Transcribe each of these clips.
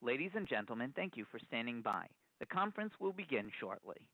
Ladies and gentlemen, thank you for standing by. The conference will begin shortly.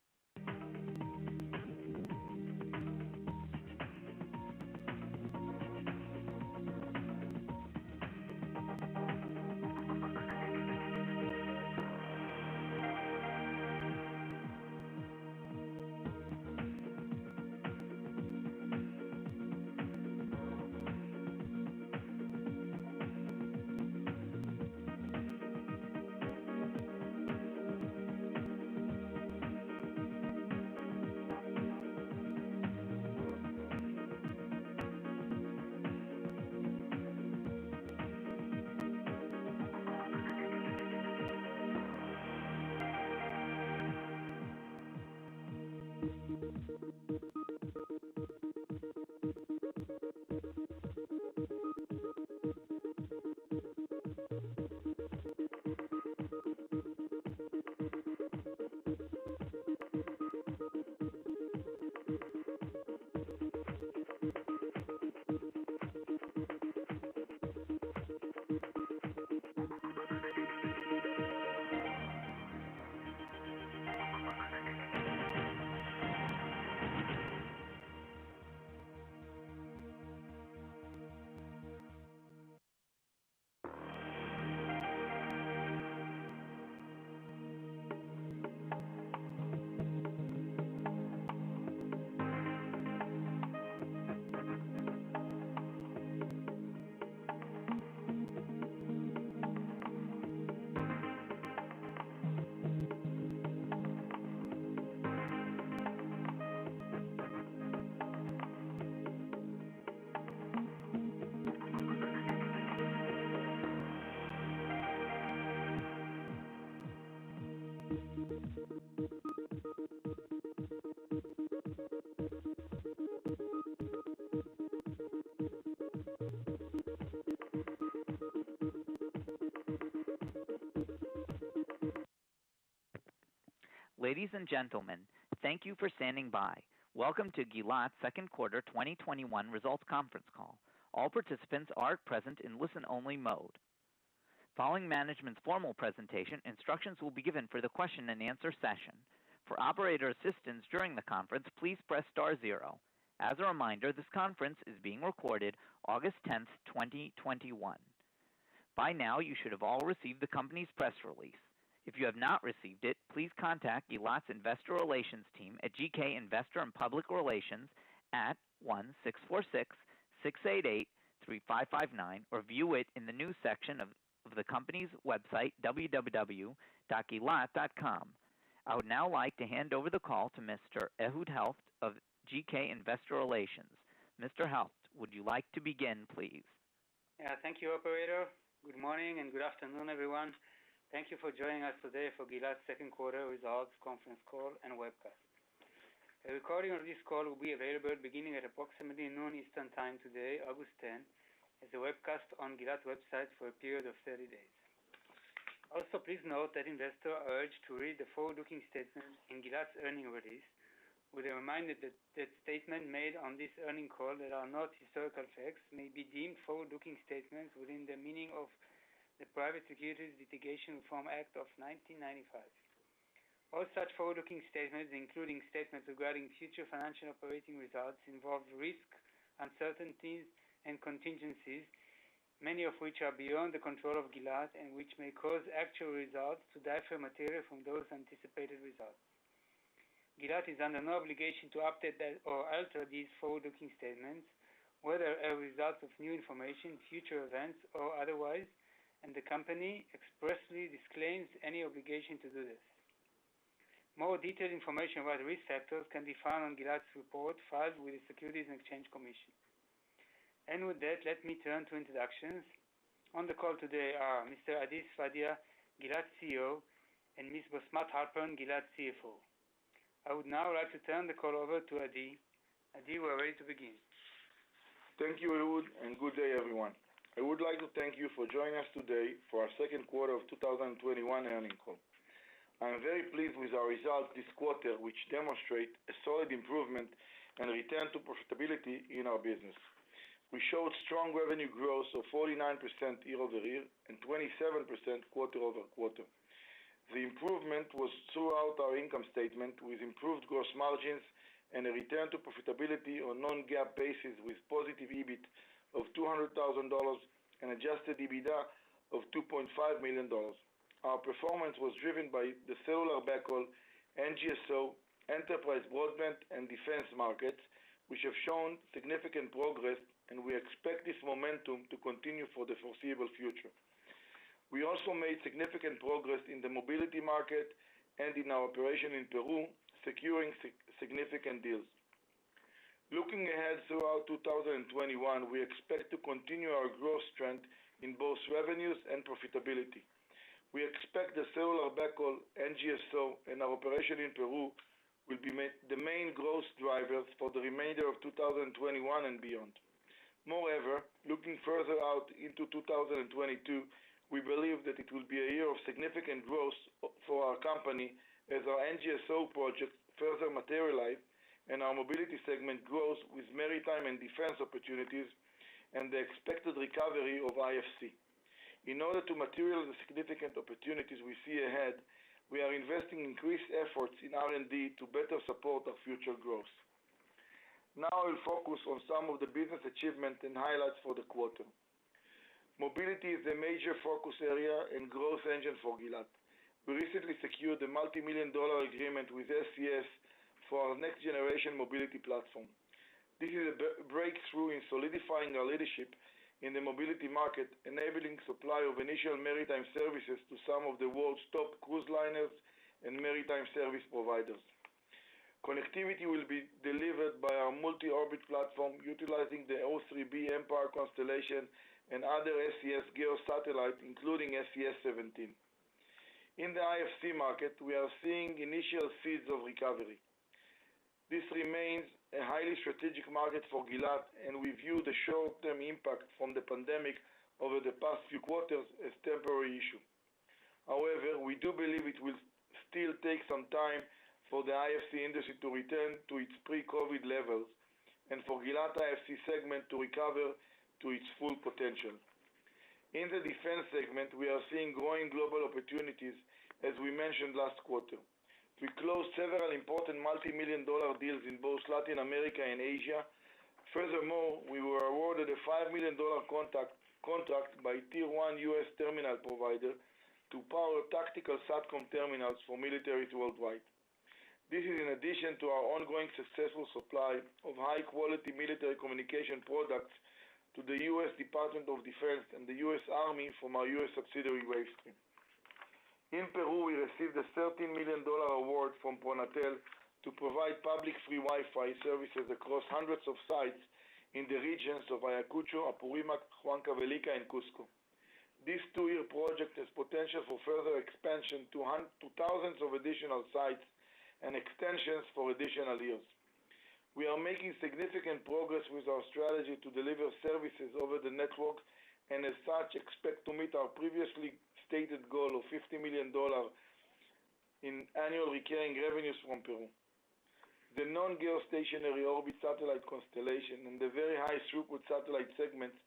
Ladies and gentlemen, thank you for standing by. Welcome to Gilat's second quarter 2021 results conference call. All participants are present in listen-only mode. Following management's formal presentation, instructions will be given for the question and answer session. For operator assistance during the conference, please press star 0. As a reminder, this conference is being recorded August 10th, 2021. By now, you should have all received the company's press release. If you have not received it, please contact Gilat's Investor Relations team at GK Investor and Public Relations at 1-646-688-3559 or view it in the news section of the company's website, www.gilat.com. I would now like to hand over the call to Mr. Ehud Helft of GK Investor Relations. Mr. Helft, would you like to begin, please? Thank you, operator. Good morning and good afternoon, everyone. Thank you for joining us today for Gilat's second quarter results conference call and webcast. A recording of this call will be available beginning at approximately noon Eastern Time today, August 10, as a webcast on Gilat's website for a period of 30 days. Also, please note that investors are urged to read the forward-looking statements in Gilat's earnings release, with a reminder that statements made on this earnings call that are not historical facts may be deemed forward-looking statements within the meaning of the Private Securities Litigation Reform Act of 1995. All such forward-looking statements, including statements regarding future financial operating results, involve risks, uncertainties, and contingencies, many of which are beyond the control of Gilat and which may cause actual results to differ materially from those anticipated results. Gilat is under no obligation to update or alter these forward-looking statements, whether as a result of new information, future events, or otherwise, and the company expressly disclaims any obligation to do this. More detailed information about risk factors can be found on Gilat's report filed with the Securities and Exchange Commission. And with that, let me turn to introductions. On the call today are Mr. Adi Sfadia, Gilat CEO, and Ms. Bosmat Halpern, Gilat CFO. I would now like to turn the call over to Adi. Adi, we're ready to begin. Thank you, Ehud, and good day, everyone. I would like to thank you for joining us today for our second quarter of 2021 earnings call. I am very pleased with our results this quarter, which demonstrate a solid improvement and return to profitability in our business. we showed strong revenue growth of 49% year-over-year and 27% quarter-over-quarter. The improvement was throughout our income statement, with improved gross margins and a return to profitability on non-GAAP basis, with positive EBIT of $200,000 and adjusted EBITDA of $2.5 million. Our performance was driven by the cellular backhaul, NGSO, enterprise broadband, and defense markets, which have shown significant progress, and we expect this momentum to continue for the foreseeable future. We also made significant progress in the mobility market and in our operation in Peru, securing significant deals. Looking ahead throughout 2021, we expect to continue our growth trend in both revenues and profitability. We expect the cellular backhaul, NGSO, and our operation in Peru will be the main growth drivers for the remainder of 2021 and beyond. Moreover, looking further out into 2022, we believe that it will be a year of significant growth for our company as our NGSO projects further materialize and our mobility segment grows with maritime and defense opportunities and the expected recovery of IFC. In order to materialize the significant opportunities we see ahead, we are investing increased efforts in R&D to better support our future growth. Now I will focus on some of the business achievements and highlights for the quarter. Mobility is a major focus area and growth engine for Gilat. We recently secured a multi-million-dollar agreement with SES for our next-generation mobility platform. This is a breakthrough in solidifying our leadership in the mobility market, enabling supply of initial maritime services to some of the world's top cruise liners and maritime service providers. Connectivity will be delivered by our multi-orbit platform utilizing the O3b mPOWER constellation and other SES GEO satellites, including SES-17. In the IFC market, we are seeing initial seeds of recovery. This remains a highly strategic market for Gilat, and we view the short-term impact from the pandemic over the past few quarters as temporary issue. However, we do believe it will still take some time for the IFC industry to return to its pre-COVID levels and for Gilat IFC segment to recover to its full potential. In the defense segment, we are seeing growing global opportunities, as we mentioned last quarter. We closed several important multi-million-dollar deals in both Latin America and Asia. Furthermore, we were awarded a $5 million contract by Tier 1 U.S. terminal provider to power tactical SATCOM terminals for militaries worldwide. This is in addition to our ongoing successful supply of high-quality military communication products to the U.S. Department of Defense and the U.S. Army from our U.S. subsidiary Wavestream. In Peru, we received a $13 million award from Pronatel to provide public free Wi-Fi services across hundreds of sites in the regions of Ayacucho, Apurímac, Huancavelica, and Cusco. This two-year project has potential for further expansion to thousands of additional sites and extensions for additional years. We are making significant progress with our strategy to deliver services over the network, and as such expect to meet our previously stated goal of $50 million in annual recurring revenues from Peru. The non-geostationary orbit satellite constellation and the very high throughput satellite segments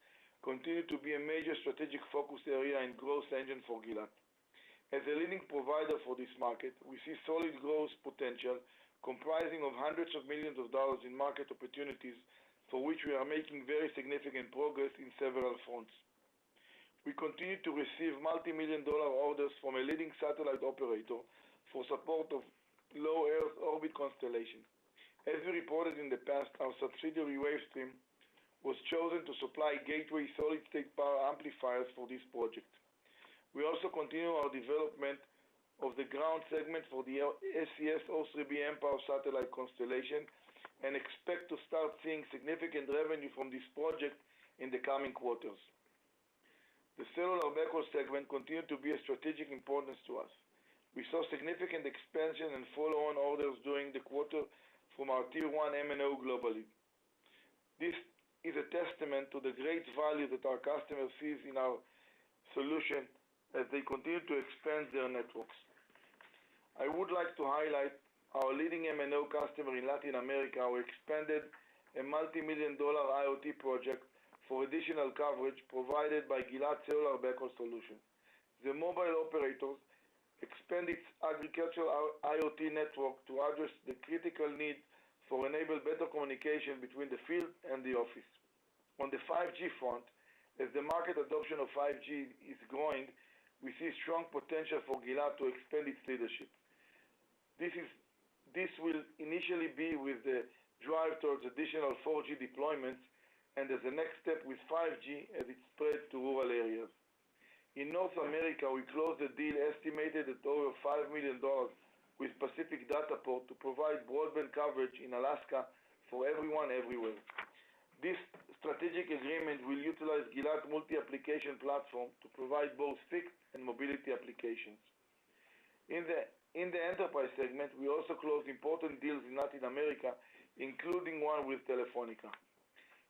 continue to be a major strategic focus area and growth engine for Gilat. As a leading provider for this market, we see solid growth potential comprising of hundreds of millions of dollars in market opportunities for which we are making very significant progress in several fronts. We continue to receive multi-million-dollar orders from a leading satellite operator for support of low Earth orbit constellation. As we reported in the past, our subsidiary Wavestream was chosen to supply gateway solid-state power amplifiers for this project. We also continue our development of the ground segment for the SES O3b mPOWER satellite constellation and expect to start seeing significant revenue from this project in the coming quarters. The cellular backhaul segment continued to be of strategic importance to us. We saw significant expansion and follow-on orders during the quarter from our Tier 1 MNO globally. This is a testament to the great value that our customers see in our solution as they continue to expand their networks. I would like to highlight our leading MNO customer in Latin America who expanded a multi-million-dollar IoT project for additional coverage provided by Gilat Cellular Backhaul Solutions. The mobile operators expand its agricultural IoT network to address the critical need for enable better communication between the field and the office. On the 5G front, as the market adoption of 5G is growing, we see strong potential for Gilat to expand its leadership. This will initially be with the drive towards additional 4G deployments and as a next step with 5G as it spreads to rural areas. In North America, we closed a deal estimated at over $5 million with Pacific Dataport to provide broadband coverage in Alaska for everyone everywhere. This strategic agreement will utilize Gilat multi-application platform to provide both fixed and mobility applications. In the enterprise segment, we also closed important deals in Latin America, including one with Telefonica.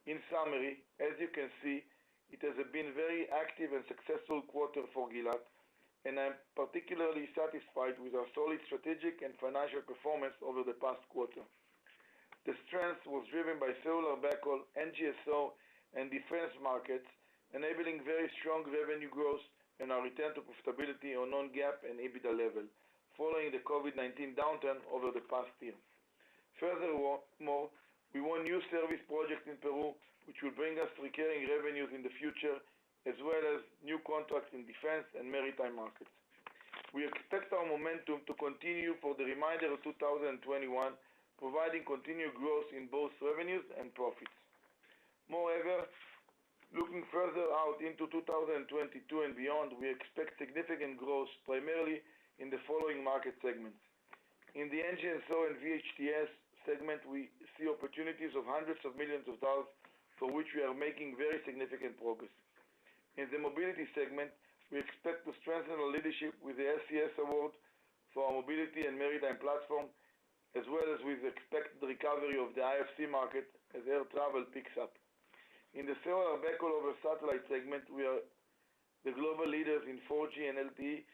In summary, as you can see, it has been a very active and successful quarter for Gilat, and I'm particularly satisfied with our solid strategic and financial performance over the past quarter. The strength was driven by cellular backhaul, NGSO, and defense markets, enabling very strong revenue growth and our return to profitability on non-GAAP and EBITDA level, following the COVID-19 downturn over the past year. Furthermore, we won new service projects in Peru, which will bring us recurring revenues in the future, as well as new contracts in defense and maritime markets. We expect our momentum to continue for the remainder of 2021, providing continued growth in both revenues and profits. Moreover, looking further out into 2022 and beyond, we expect significant growth primarily in the following market segments. In the NGSO and VHTS segment, we see opportunities of hundreds of millions of dollars for which we are making very significant progress. In the mobility segment, we expect to strengthen our leadership with the SCS award for our mobility and maritime platform, as well as with the expected recovery of the IFC market as air travel picks up. In the cellular backhaul over satellite segment, we are the global leaders in 4G and LTE,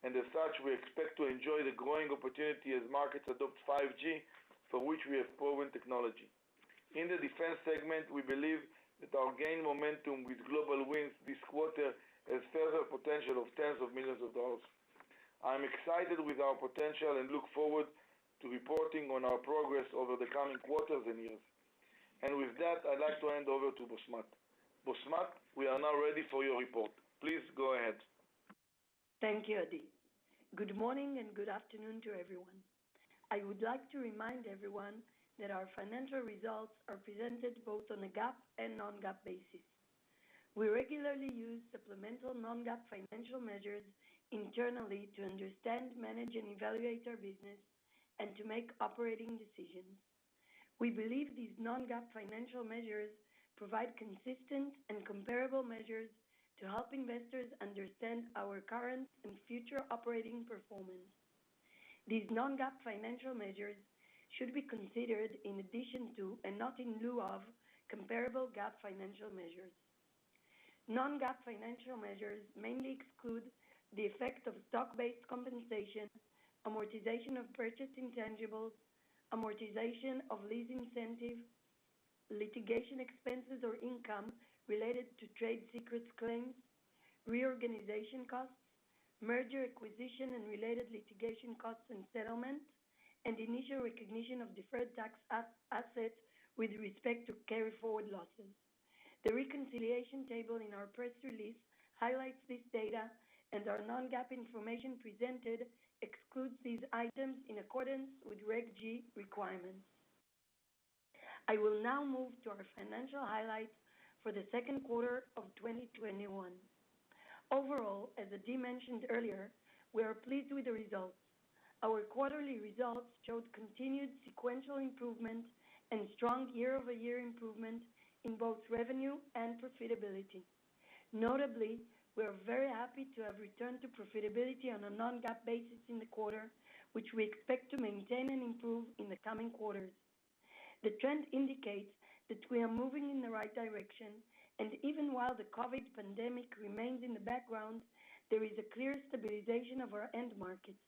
and as such, we expect to enjoy the growing opportunity as markets adopt 5G, for which we have proven technology. In the defense segment, we believe that our gain momentum with global wins this quarter has further potential of tens of millions of dollars. I'm excited with our potential and look forward to reporting on our progress over the coming quarters and years. And with that, I'd like to hand over to Bosmat. Bosmat, we are now ready for your report. Please go ahead. Thank you, Adi. Good morning and good afternoon to everyone. I would like to remind everyone that our financial results are presented both on a GAAP and non-GAAP basis. We regularly use supplemental non-GAAP financial measures internally to understand, manage, and evaluate our business and to make operating decisions. We believe these non-GAAP financial measures provide consistent and comparable measures to help investors understand our current and future operating performance. These non-GAAP financial measures should be considered in addition to and not in lieu of comparable GAAP financial measures. Non-GAAP financial measures mainly exclude the effect of stock-based compensation, amortization of purchased intangibles, amortization of lease incentive, litigation expenses or income related to trade secrets claims, reorganization costs, merger, acquisition, and related litigation costs and settlement, and initial recognition of deferred tax assets with respect to carry-forward losses. The reconciliation table in our press release highlights this data, and our non-GAAP information presented excludes these items in accordance with Reg G requirements. I will now move to our financial highlights for the second quarter of 2021. Overall, as Adi mentioned earlier, we are pleased with the results. Our quarterly results showed continued sequential improvement and strong year-over-year improvement in both revenue and profitability. Notably, we are very happy to have returned to profitability on a non-GAAP basis in the quarter, which we expect to maintain and improve in the coming quarters. The trend indicates that we are moving in the right direction, and even while the COVID pandemic remains in the background, there is a clear stabilization of our end markets.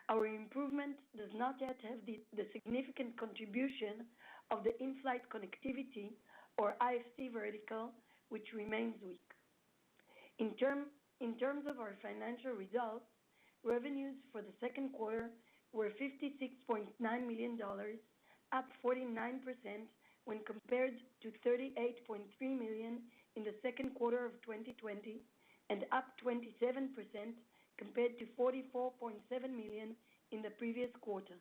Our improvement does not yet have the significant contribution of the in-flight connectivity or IFC vertical, which remains weak. In terms of our financial results, revenues for the second quarter were $56.9 million, up 49% when compared to $38.3 million in the second quarter of 2020, and up 27% compared to $44.7 million in the previous quarter.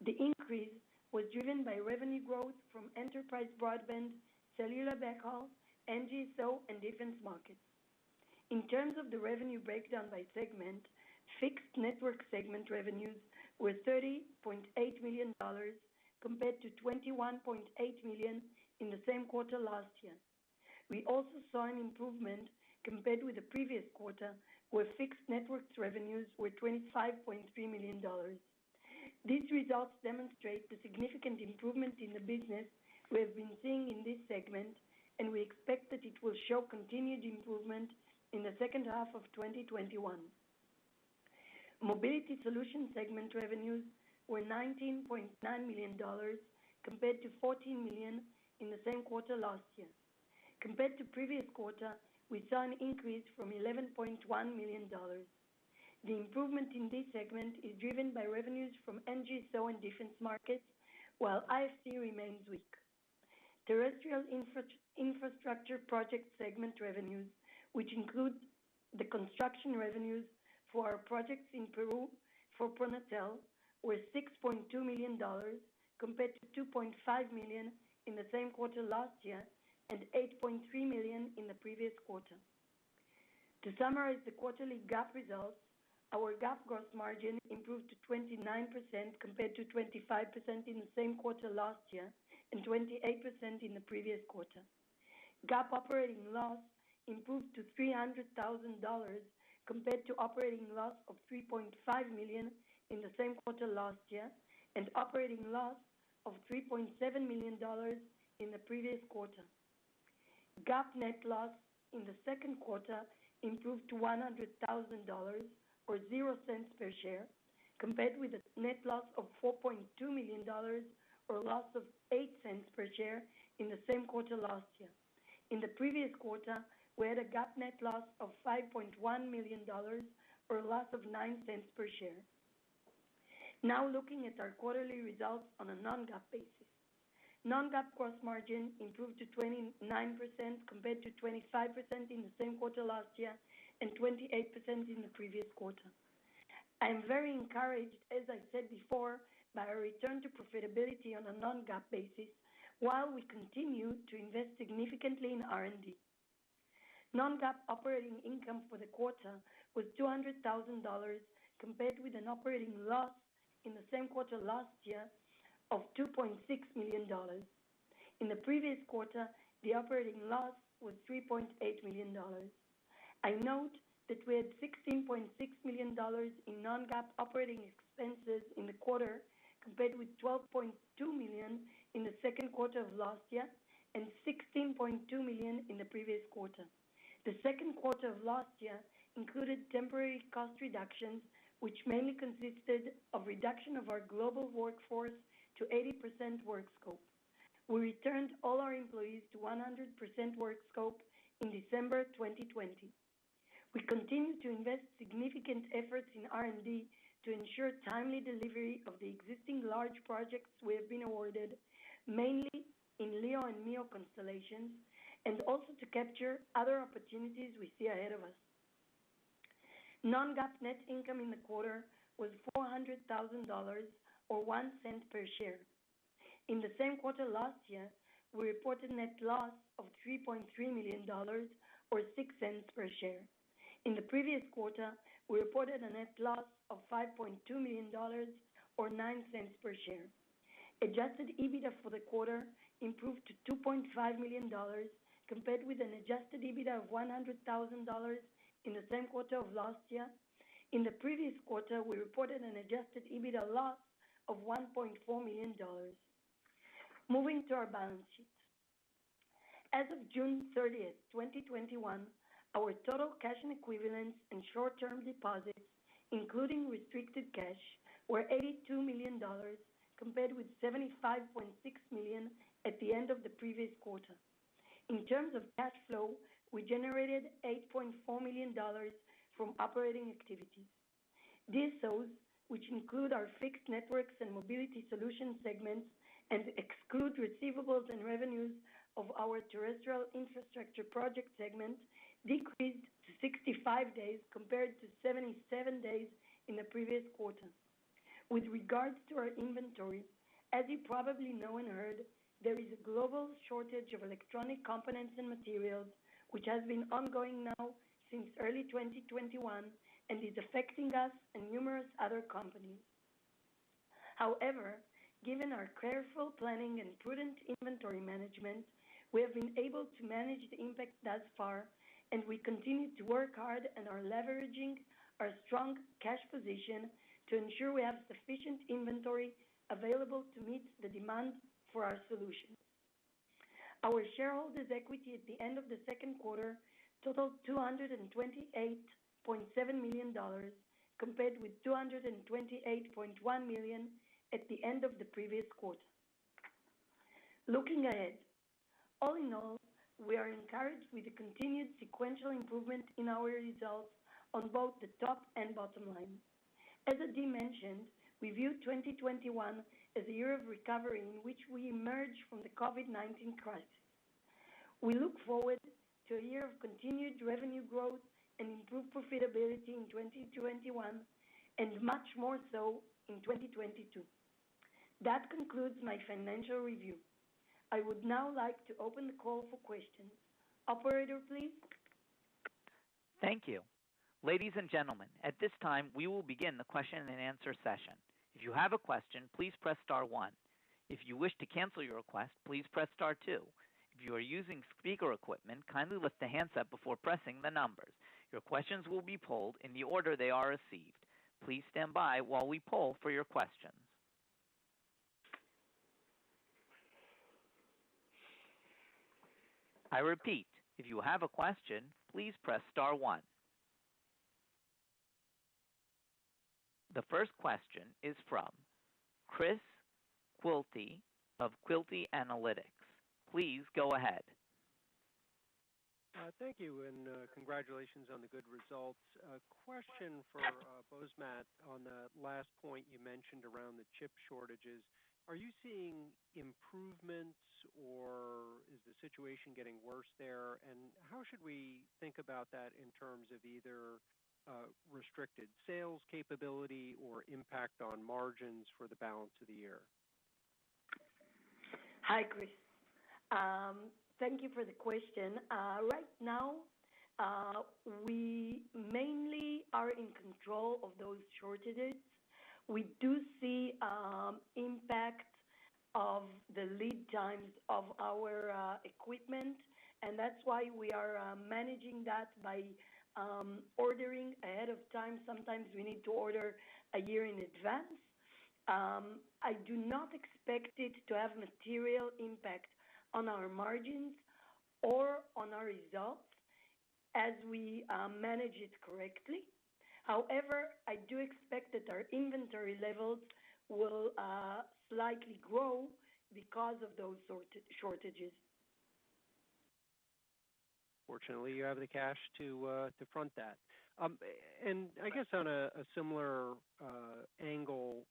The increase was driven by revenue growth from enterprise broadband, cellular backhaul, NGSO, and defense markets. In terms of the revenue breakdown by segment, fixed network segment revenues were $30.8 million compared to $21.8 million in the same quarter last year. We also saw an improvement compared with the previous quarter, where fixed networks revenues were $25.3 million. These results demonstrate the significant improvement in the business we have been seeing in this segment, and we expect that it will show continued improvement in the second half of 2021. Mobility Solutions segment revenues were $19.9 million compared to $14 million in the same quarter last year. Compared to previous quarter, we saw an increase from $11.1 million. The improvement in this segment is driven by revenues from NGSO and defense markets, while IFC remains weak. Terrestrial infrastructure project segment revenues, which include the construction revenues for our projects in Peru for Pronatel, were $6.2 million compared to $2.5 million in the same quarter last year and $8.3 million in the previous quarter. To summarize the quarterly GAAP results, our GAAP gross margin improved to 29% compared to 25% in the same quarter last year and 28% in the previous quarter. GAAP operating loss improved to $300,000 compared to operating loss of $3.5 million in the same quarter last year and operating loss of $3.7 million in the previous quarter. GAAP net loss in the second quarter improved to $100,000 or 0 cents per share, compared with a net loss of $4.2 million or loss of 8 cents per share in the same quarter last year. In the previous quarter, we had a GAAP net loss of $5.1 million or a loss of 9 cents per share. Now looking at our quarterly results on a non-GAAP basis. Non-GAAP gross margin improved to 29% compared to 25% in the same quarter last year and 28% in the previous quarter. I am very encouraged, as I said before, by our return to profitability on a non-GAAP basis while we continue to invest significantly in R&D. Non-GAAP operating income for the quarter was $200,000 compared with an operating loss in the same quarter last year of $2.6 million. In the previous quarter, the operating loss was $3.8 million. I note that we had $16.6 million in non-GAAP operating expenses in the quarter compared with $12.2 million in the second quarter of last year and $16.2 million in the previous quarter. The second quarter of last year included temporary cost reductions, which mainly consisted of reduction of our global workforce to 80% work scope. We returned all our employees to 100% work scope in December 2020. We continue to invest significant efforts in R&D to ensure timely delivery of the existing large projects we have been awarded, mainly in LEO and MEO constellations, and also to capture other opportunities we see ahead of us. Non-GAAP net income in the quarter was $400,000 or 1 cent per share. In the same quarter last year, we reported net loss of $3.3 million or 6 cents per share. In the previous quarter, we reported a net loss of $5.2 million or 9 cents per share. Adjusted EBITDA for the quarter improved to $2.5 million compared with an adjusted EBITDA of $100,000 in the same quarter of last year. In the previous quarter, we reported an adjusted EBITDA loss of $1.4 million. Moving to our balance sheet. As of June 30th, 2021, our total cash and equivalents and short-term deposits, including restricted cash, were $82 million compared with $75.6 million at the end of the previous quarter. In terms of cash flow, we generated $8.4 million from operating activities. DSOs, which include our fixed networks and mobility solution segments and exclude receivables and revenues of our terrestrial infrastructure project segment, decreased to 65 days compared to 77 days in the previous quarter. With regards to our inventory, as you probably know and heard, there is a global shortage of electronic components and materials, which has been ongoing now since early 2021 and is affecting us and numerous other companies. However, given our careful planning and prudent inventory management, we have been able to manage the impact thus far, and we continue to work hard and are leveraging our strong cash position to ensure we have sufficient inventory available to meet the demand for our solutions. Our shareholders' equity at the end of the second quarter totaled $228.7 million, compared with $228.1 million at the end of the previous quarter. Looking ahead, all in all, we are encouraged with the continued sequential improvement in our results on both the top and bottom line. As Adi mentioned, we view 2021 as a year of recovery in which we emerge from the COVID-19 crisis. We look forward to a year of continued revenue growth and improved profitability in 2021, and much more so in 2022. That concludes my financial review. I would now like to open the call for questions. Operator, please. Thank you. Ladies and gentlemen, at this time, we will begin the question and answer session. If you have a question, please press star 1. If you wish to cancel your request, please press star 2. If you are using speaker equipment, kindly lift the handset before pressing the numbers. Your questions will be polled in the order they are received. Please stand by while we poll for your questions. I repeat, if you have a question, please press star 1. The first question is from Chris Quilty of Quilty Analytics. Please go ahead. Thank you, and congratulations on the good results. A question for Bosmat on the last point you mentioned around the chip shortages. Are you seeing improvements, or is the situation getting worse there? And how should we think about that in terms of either restricted sales capability or impact on margins for the balance of the year? Hi, Chris. Thank you for the question. Right now, we mainly are in control of those shortages. We do see impact of the lead times of our equipment, and that's why we are managing that by ordering ahead of time. Sometimes we need to order a year in advance. I do not expect it to have material impact on our margins or on our results as we manage it correctly. However, I do expect that our inventory levels will slightly grow because of those shortages. Fortunately, you have the cash to front that. And I guess on a similar angle,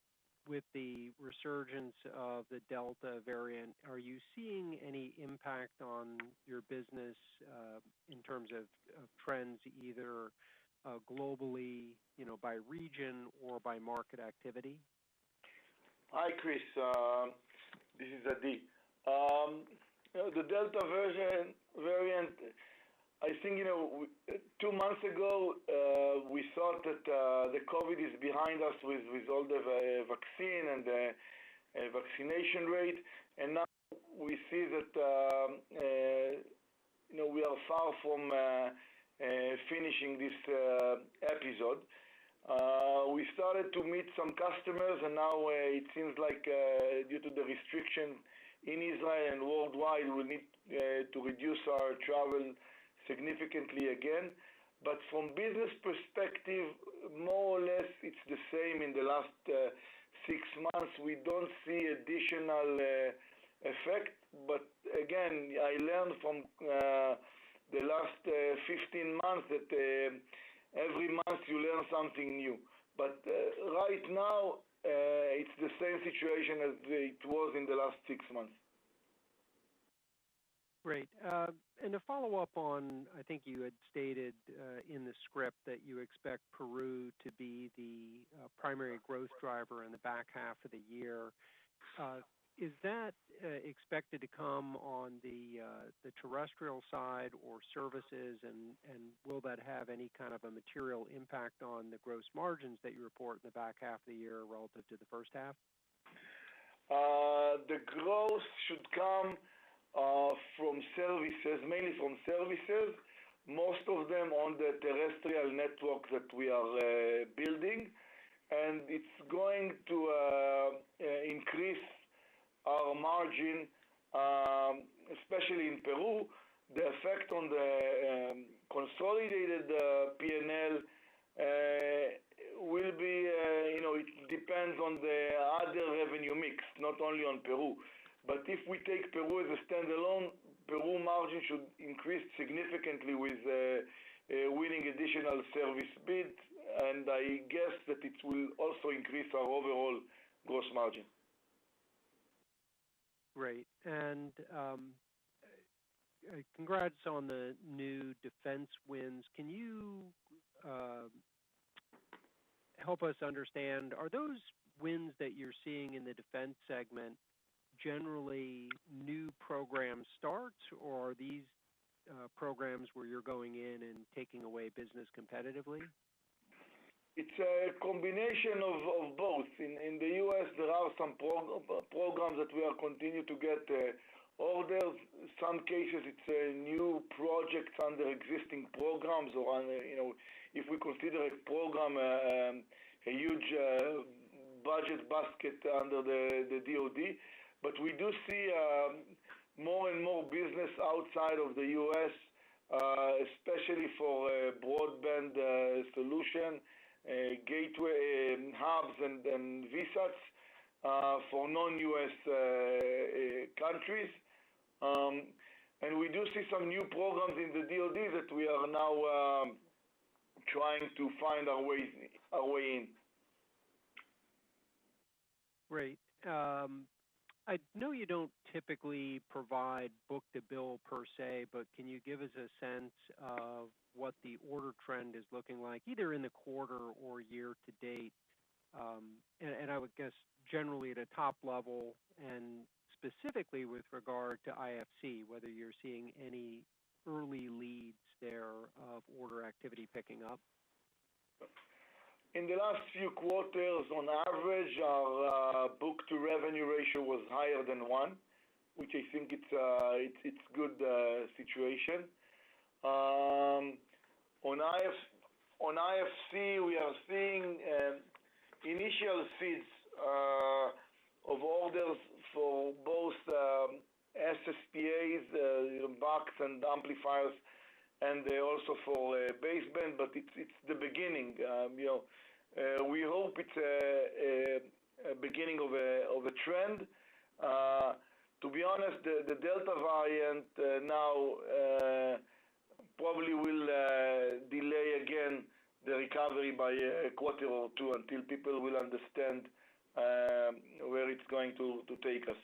with the resurgence of the Delta variant, are you seeing any impact on your business in terms of trends, either globally, by region or by market activity? Hi, Chris. This is Adi. The Delta variant, I think, 2 months ago, we thought that the COVID is behind us with all the vaccine and the vaccination rate. And now we see that, we are far from finishing this episode. We started to meet some customers, and now it seems like due to the restriction in Israel and worldwide, we need to reduce our travel significantly again. But from business perspective, more or less it's the same in the last 6 months. We don't see additional effect. But again, I learned from the last 15 months that every month you learn something new. But right now, it's the same situation as it was in the last 6 months. Great. And to follow up on, I think you had stated in the script that you expect Peru to be the primary growth driver in the back half of the year. Is that expected to come on the terrestrial side or services, and will that have any kind of a material impact on the gross margins that you report in the back half of the year relative to the first half? The growth should come from services, mainly from services, most of them on the terrestrial network that we are building, and it's going to increase our margin, especially in Peru. The effect on the consolidated P&L will be, it depends on the other revenue mix, not only on Peru. But if we take Peru as a standalone, Peru margin should increase significantly with winning additional service bids, and I guess that it will also increase our overall gross margin. Great. And congrats on the new defense wins. Can you help us understand, are those wins that you're seeing in the defense segment generally new program starts, or are these programs where you're going in and taking away business competitively? It's a combination of both. In the U.S., there are some programs that we are continue to get orders. Some cases, it's new projects under existing programs, or if we consider a program a huge budget basket under the DoD. But we do see more and more business outside of the U.S., especially for broadband solution, gateway hubs and VSATs for non-U.S. countries. And we do see some new programs in the DoD that we are now trying to find our way in. Great. I know you don't typically provide book-to-bill per se, but can you give us a sense of what the order trend is looking like, either in the quarter or year to date? And I would guess generally at a top level, and specifically with regard to IFC, whether you're seeing any early leads there of order activity picking up? In the last few quarters, on average, our book-to-revenue ratio was higher than 1, which I think it's good situation. On IFC, we are seeing initial seeds of orders for both SSPAs, box and amplifiers, and also for baseband, but it's the beginning. We hope it's a beginning of a trend. To be honest, the Delta variant now probably will delay again the recovery by a quarter or two until people will understand where it's going to take us.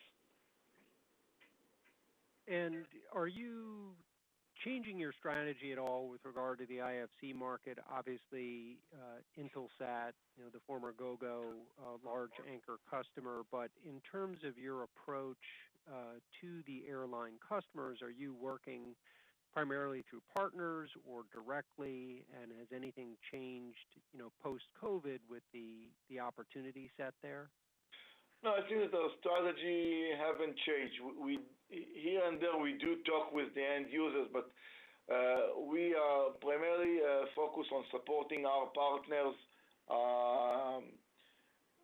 And are you changing your strategy at all with regard to the IFC market? Obviously, Intelsat, the former Gogo, large anchor customer, but in terms of your approach to the airline customers, are you working primarily through partners or directly, and has anything changed, post-COVID with the opportunity set there? No, I think that our strategy haven't changed. We here and there we do talk with the end users, but we are primarily focused on supporting our partners,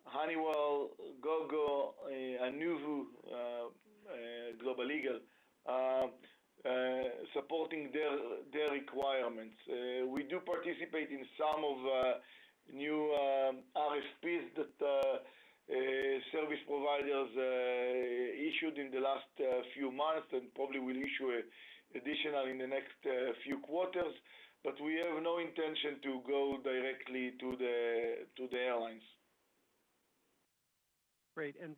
Honeywell, Gogo, Anuvu, Global Eagle, supporting their requirements. We do participate in some of new RFPs that service providers issued in the last few months, and probably will issue additional in the next few quarters. But we have no intention to go directly to the airlines. Great. And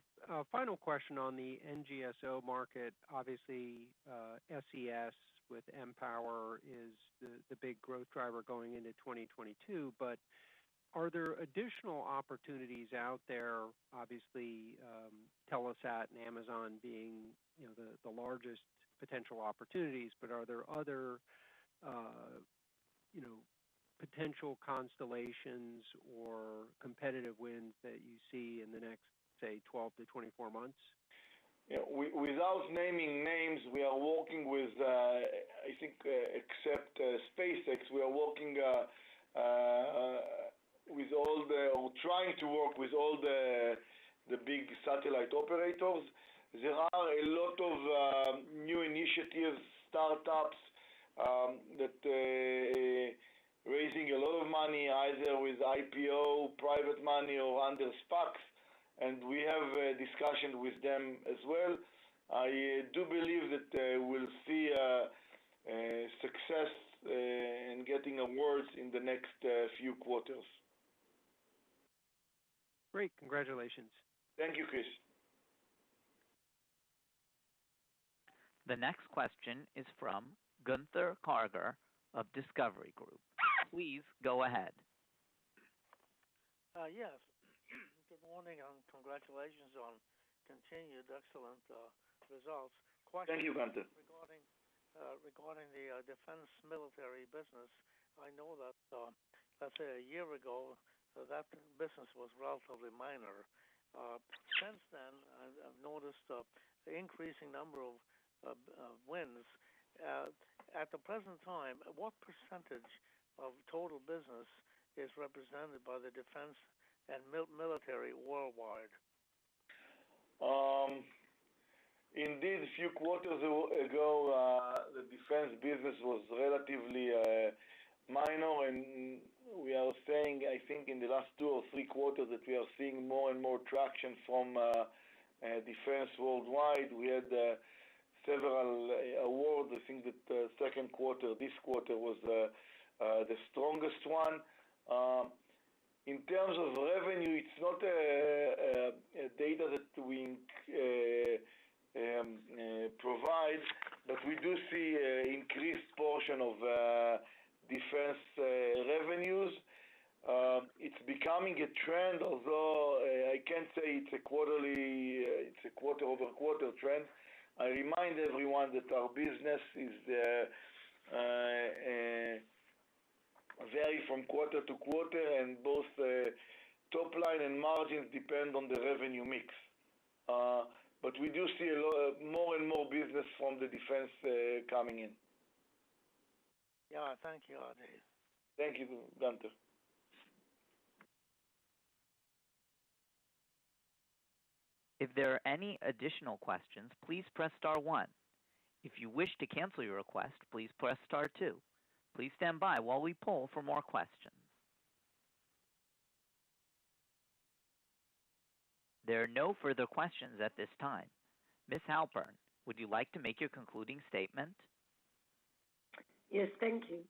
final question on the NGSO market. Obviously, SES with mPOWER is the big growth driver going into 2022. But are there additional opportunities out there? Obviously, Telesat and Amazon being the largest potential opportunities. But are there other potential constellations or competitive wins that you see in the next, say, 12 to 24 months? Yeah, without naming names, we are working with, I think, except SpaceX, we are working with all or trying to work with all the big satellite operators. There are a lot of new initiatives, startups that raising a lot of money, either with IPO, private money, or under SPACs, and we have a discussion with them as well. I do believe that we'll see success in getting awards in the next few quarters. Great. Congratulations. Thank you, Chris. The next question is from Gunther Karger of Discovery Group. Please go ahead. Yes. Good morning and congratulations on continued excellent results. Thank you, Gunther. Regarding the defense military business, I know that, let's say a year ago, that business was relatively minor. Since then, I've noticed the increasing number of wins. At the present time, what percentage of total business is represented by the defense and military worldwide? Indeed, a few quarters ago, the defense business was relatively minor, and we are saying, I think, in the last 2 or 3 quarters that we are seeing more and more traction from defense worldwide. We had several awards. I think that second quarter, this quarter, was the strongest one. In terms of revenue, it's not a data that we provide, but we do see an increased portion of defense revenues. It's becoming a trend, although I can't say it's a quarter-over-quarter trend. I remind everyone that our business is vary from quarter to quarter, and both top line and margins depend on the revenue mix. But we do see more and more business from the defense coming in. Yeah, thank you, Adi. Thank you, Gunther. If there are any additional questions, please press star 1. If you wish to cancel your request, please press star 2. Please stand by while we poll for more questions. There are no further questions at this time. Ms. Halpern, would you like to make your concluding statement? Yes, thank you.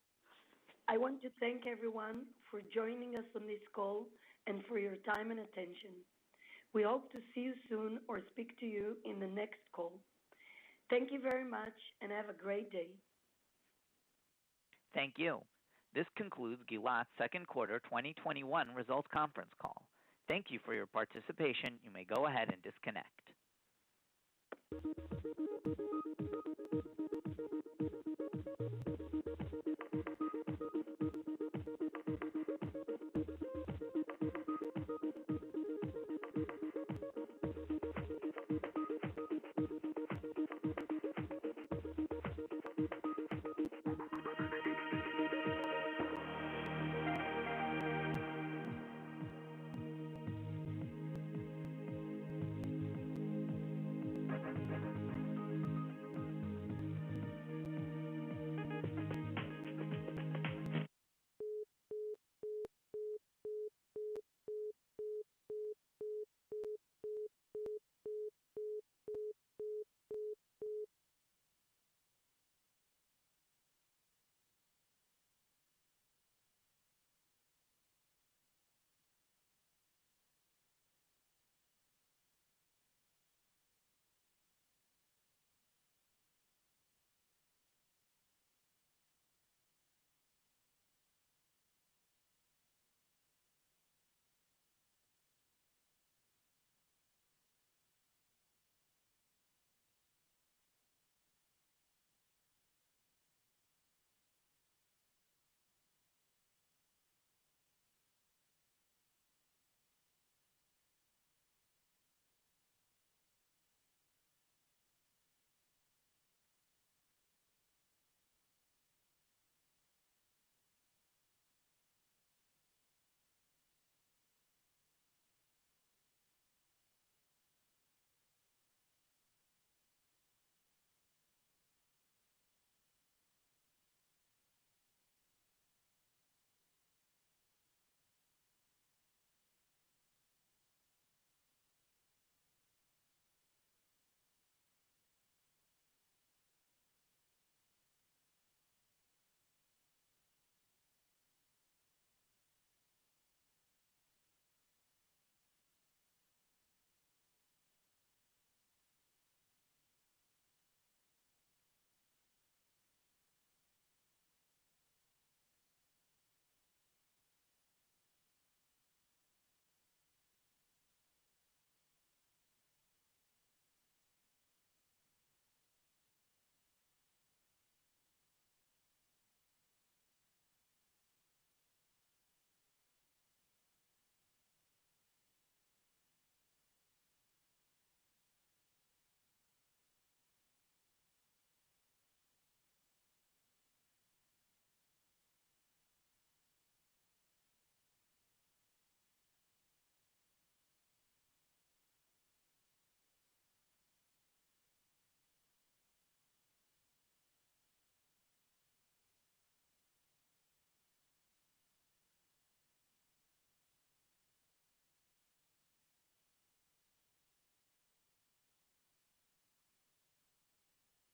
I want to thank everyone for joining us on this call and for your time and attention. We hope to see you soon or speak to you in the next call. Thank you very much and have a great day. Thank you. This concludes Gilat's second quarter 2021 results conference call. Thank you for your participation. You may go ahead and disconnect.